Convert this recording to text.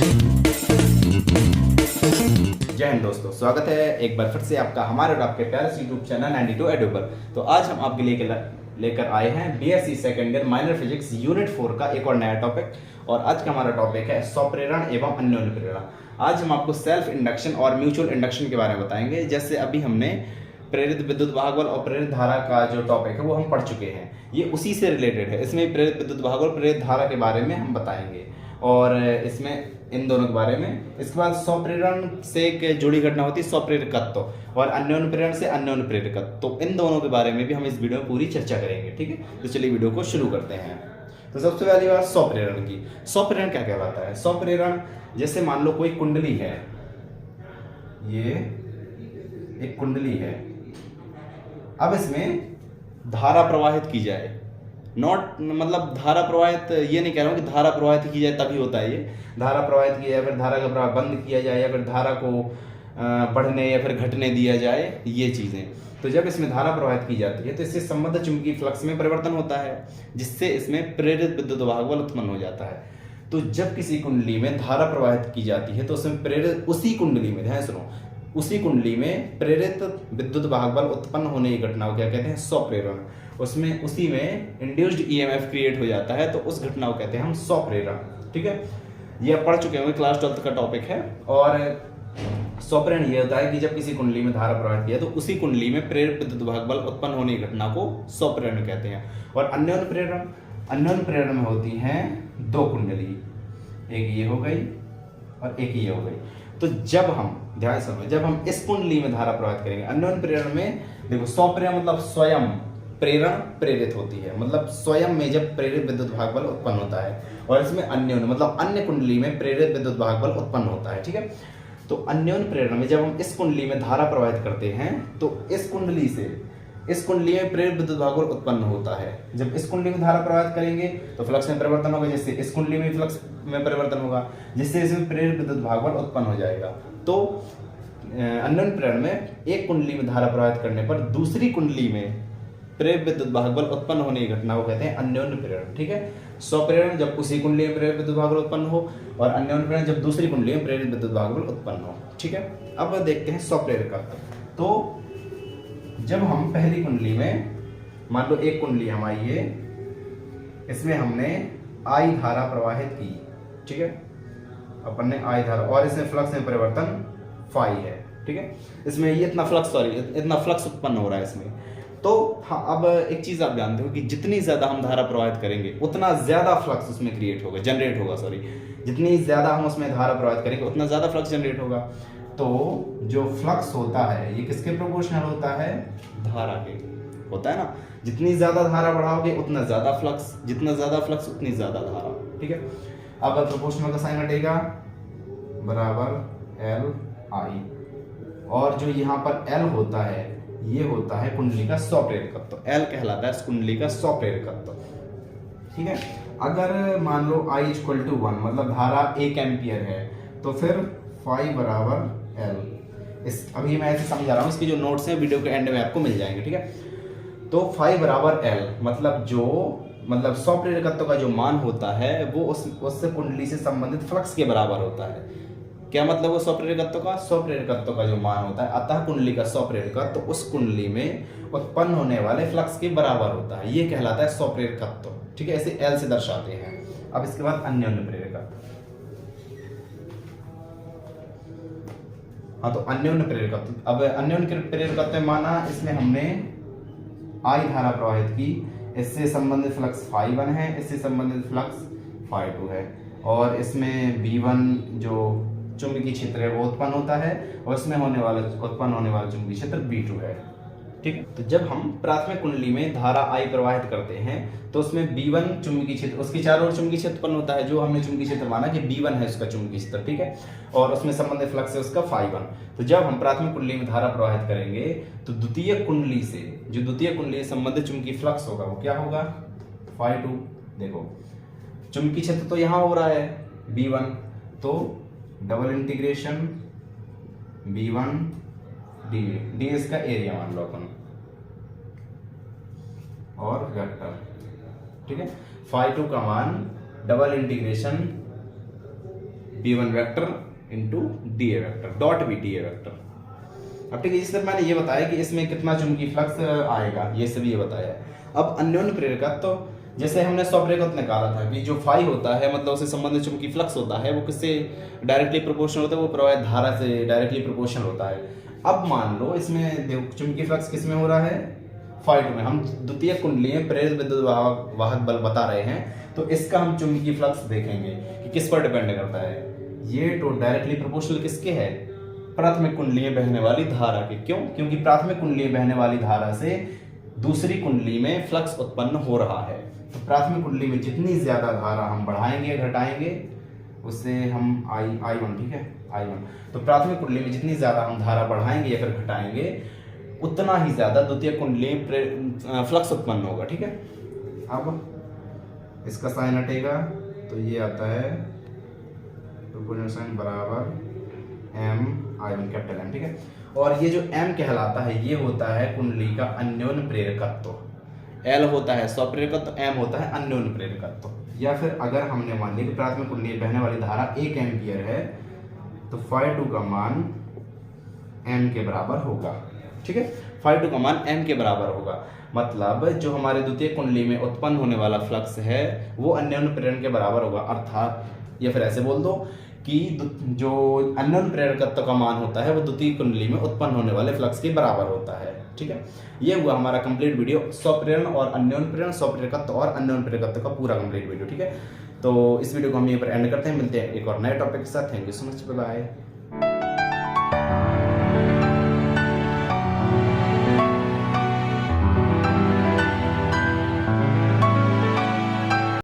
जय हिंद दोस्तों, स्वागत है एक बार फिर से आपका हमारे और आपके प्यारे से यूट्यूब चैनल 92 एडू पर। तो आज हम आपके लिए लेकर आए हैं BSc second year minor physics unit 4 का एक और नया टॉपिक। और आज का हमारा टॉपिक है स्वप्रेरण एवं अन्योन्य प्रेरण। आज हम आपको सेल्फ इंडक्शन और म्यूचुअल इंडक्शन के बारे में बताएंगे। जैसे अभी हमने प्रेरित विद्युत भाग बल और प्रेरित धारा का जो टॉपिक है वो हम पढ़ चुके हैं, ये उसी से रिलेटेड है। इसमें प्रेरित विद्युत भाग बल प्रेरित धारा के बारे में हम बताएंगे और इसमें इन दोनों के बारे में। इसके बाद स्वप्रेरण से एक जुड़ी घटना होती है स्वप्रेरकत्व, और अन्योन्य प्रेरण से अन्योन्य प्रेरकत्व। तो इन दोनों के बारे में भी हम इस वीडियो में पूरी चर्चा करेंगे। ठीक है, तो चलिए वीडियो को शुरू करते हैं। तो सबसे पहली बात स्वप्रेरण की। स्वप्रेरण क्या कहलाता है? स्वप्रेरण जैसे मान लो कोई कुंडली है, ये एक कुंडली है, अब इसमें धारा प्रवाहित की जाए, नॉट मतलब धारा प्रवाहित ये नहीं कह रहा हूँ कि धारा प्रवाहित की जाए तभी होता है ये। धारा प्रवाहित की जाए, फिर धारा का प्रवाह बंद किया जाए, या फिर धारा को बढ़ने या फिर घटने दिया जाए, ये चीज़ें। तो जब इसमें धारा प्रवाहित की जाती है तो इससे संबद्ध चुंबकीय फ्लक्स में परिवर्तन होता है, जिससे इसमें प्रेरित विद्युत भाग बल उत्पन्न हो जाता है। तो जब किसी कुंडली में धारा प्रवाहित की जाती है तो उसमें प्रेरित, उसी कुंडली में, ध्यान सुनो, उसी कुंडली में प्रेरित विद्युत भाग बल उत्पन्न होने की घटना को क्या कहते हैं? स्वप्रेरण। उसमें उसी में इंड्यूस्ड ईएमएफ क्रिएट हो जाता है, तो उस घटना को कहते हैं हम स्वप्रेरण। ठीक है, ये आप पढ़ चुके होंगे, क्लास 12 का टॉपिक है। और स्वप्रेरण ये होता है कि जब किसी कुंडली में धारा प्रवाहित किया तो उसी कुंडली में प्रेरित विद्युत भाग बल उत्पन्न होने की घटना को स्वप्रेरण कहते हैं। और अन्योन्य प्रेरण, अन्योन्य प्रेरण में होती हैं दो कुंडली, एक ये हो गई और एक ये हो गई। तो जब हम, ध्यान सुनो, जब हम इस कुंडली में धारा प्रवाहित करेंगे, अन्योन्य प्रेरण में देखो, स्वप्रेरण मतलब स्वयं प्रेरण प्रेरित होती है, मतलब स्वयं में जब प्रेरित विद्युत भाग बल उत्पन्न होता है। और इसमें अन्योन्य मतलब अन्य कुंडली में प्रेरित विद्युत भाग बल उत्पन्न होता है। ठीक है, तो अन्योन्य प्रेरण में जब हम इस कुंडली में धारा प्रवाहित करते हैं तो इस कुंडली से इस कुंडली में प्रेरित विद्युत भाग बल उत्पन्न होता है। जब इस कुंडली में धारा प्रवाहित करेंगे तो फ्लक्स में परिवर्तन होगा, जिससे इस कुंडली में फ्लक्स में परिवर्तन होगा, जिससे इसमें प्रेरित विद्युत भाग बल उत्पन्न हो जाएगा। तो अन्योन्य प्रेरण में एक कुंडली में धारा प्रवाहित करने पर दूसरी कुंडली में प्रेरित विद्युत भाग बल उत्पन्न होने की घटना को कहते हैं अन्योन्य प्रेरण। ठीक है, स्वप्रेरण जब उसी कुंडली में प्रेरित विद्युत भाग बल उत्पन्न हो, और अन्योन्य प्रेरण जब दूसरी कुंडली में प्रेरित विद्युत भाग बल उत्पन्न हो। ठीक है, अब देखते हैं स्वप्रेरकत्व। तो जब हम पहली कुंडली में, मान लो एक कुंडली हमारी है, इसमें हमने आई धारा प्रवाहित की, ठीक है, अपन ने आई धारा, और इसमें फ्लक्स में परिवर्तन फाई है। ठीक है, इसमें ये इतना फ्लक्स उत्पन्न हो रहा है इसमें। तो हाँ, अब एक चीज आप जानते हो कि जितनी ज्यादा हम धारा प्रवाहित करेंगे उतना ज्यादा फ्लक्स उसमें क्रिएट होगा, जनरेट होगा, सॉरी, जितनी ज्यादा हम उसमें धारा प्रवाहित करेंगे उतना ज्यादा फ्लक्स जनरेट होगा। तो जो फ्लक्स होता है ये किसके प्रोपोर्शनल होता है? धारा के होता है ना। जितनी ज्यादा धारा बढ़ाओगे उतना ज्यादा फ्लक्स, जितना ज्यादा फ्लक्स उतनी ज्यादा धारा। ठीक है, अब प्रोपोर्शनल का साइन हटेगा, बराबर एल आई, और जो यहाँ पर एल होता है ये होता है कुंडली का स्वप्रेरकत्व। एल कहलाता है इस कुंडली का स्वप्रेरकत्व। ठीक है, अगर मान लो I = 1 मतलब धारा 1 एम्पियर है, तो फिर फाई बराबर एल। इस अभी मैं ऐसे समझा रहा हूँ, इसकी जो नोट्स हैं वीडियो के एंड में आपको मिल जाएंगे। ठीक है, तो फाई बराबर एल मतलब स्वप्रेरकत्व का जो मान होता है वो उससे कुंडली से संबंधित फ्लक्स के बराबर होता है। क्या मतलब वो स्वप्रेरकत्व का? स्वप्रेरकत्व का जो मान होता है, अतः कुंडली का स्वप्रेरकत्व उस कुंडली में उत्पन्न होने वाले फ्लक्स के बराबर होता है, ये कहलाता है स्वप्रेरकत्व। ठीक है, ऐसे एल से दर्शाते हैं। अब इसके बाद अन्योन्य प्रेरकत्व। हाँ, तो अन्योन्य प्रेरकत्व, अब अन्योन्य प्रेरकत्व माना, इसमें हमने आई धारा प्रवाहित की, इससे संबंधित फ्लक्स φ1 है, इससे संबंधित फ्लक्स φ2 है, और इसमें V1 जो चुंबकीय क्षेत्र है वो उत्पन्न होता है, और इसमें उत्पन्न होने वाला चुंबकीय क्षेत्र V2 है। ठीक है, तो जब हम प्राथमिक कुंडली में धारा I प्रवाहित करते हैं तो उसमें B1 चुंबकीय क्षेत्र, उसके चारों ओर चुंबकीय क्षेत्र उत्पन्न होता है, जो हमने चुंबकीय क्षेत्र माना कि B1 है उसका चुंबकीय क्षेत्र। ठीक है, और उसमें संबंधित फ्लक्स है उसका φ1। तो जब हम प्राथमिक कुंडली में धारा प्रवाहित करेंगे तो द्वितीय कुंडली से संबंधित चुंबकीय फ्लक्स होगा वो क्या होगा? φ2। देखो, चुंबकीय क्षेत्र तो यहाँ हो रहा है B1, तो डबल इंटीग्रेशन B1 डी इसका एरिया मान लो अपन, और वेक्टर। ठीक है, φ2 का मान double integration B1 vector into DA vector dot B DA vector. अब ठीक है, इस तरह मैंने ये बताया कि इसमें कितना चुंबकीय फ्लक्स आएगा, ये सभी ये बताया। अब अन्योन्य प्रेरकत्व, तो जैसे हमने स्वप्रेरकत्व निकाला था कि जो फाई होता है मतलब उससे संबंधित चुंबकीय फ्लक्स होता है वो किससे डायरेक्टली प्रोपोर्शनल होता है, वो प्रवाहित धारा से डायरेक्टली प्रोपोर्शनल होता है। अब मान लो इसमें देखो चुंबकीय फ्लक्स किस में हो रहा है, फाई में। हम द्वितीय कुंडली में प्रेरित विद्युत वाहक बल बता रहे हैं, तो इसका हम चुंबकीय फ्लक्स देखेंगे कि किस पर डिपेंड करता है। ये तो डायरेक्टली प्रोपोर्शनल किसके है, प्राथमिक कुंडली में बहने वाली धारा के। क्यों? क्योंकि प्राथमिक कुंडली में बहने वाली धारा से दूसरी कुंडली में फ्लक्स उत्पन्न हो रहा है। तो प्राथमिक कुंडली में जितनी ज्यादा धारा हम बढ़ाएंगे घटाएंगे उससे हम I1, ठीक है, I1, तो प्राथमिक कुंडली में जितनी ज्यादा हम धारा बढ़ाएंगे या फिर घटाएंगे उतना ही ज्यादा द्वितीय कुंडली में फ्लक्स उत्पन्न होगा। ठीक है, अब इसका साइन हटेगा तो ये आता है प्रोपोर्शनल साइन बराबर MI1 कैपिटल M। ठीक है, और ये जो M कहलाता है ये होता है कुंडली का अन्योन्य प्रेरकत्व। L होता है स्वप्रेरकत्व, M होता है अन्योन्य प्रेरकत्व। या फिर अगर हमने मान लिया कि प्राथमिक कुंडली में बहने वाली धारा 1 एम्पियर है तो φ2 का मान M के बराबर होगा। ठीक है, φ2 का मान M के बराबर होगा, मतलब जो हमारे द्वितीय कुंडली में उत्पन्न होने वाला फ्लक्स है वो अन्योन्य प्रेरण के बराबर होगा। अर्थात या फिर ऐसे बोल दो कि जो अन्योन्य प्रेरकत्व का मान होता है वो द्वितीय कुंडली में उत्पन्न होने वाले फ्लक्स के बराबर होता है। ठीक है, ये हुआ हमारा कंप्लीट वीडियो स्वप्रेरण और अन्योन्य प्रेरण, स्वप्रेरकत्व और अन्योन्य प्रेरकत्व का पूरा कंप्लीट वीडियो। ठीक है, तो इस वीडियो को हम यहीं पर एंड करते हैं, मिलते हैं एक और नए टॉपिक के साथ। Thank you so much, bye bye.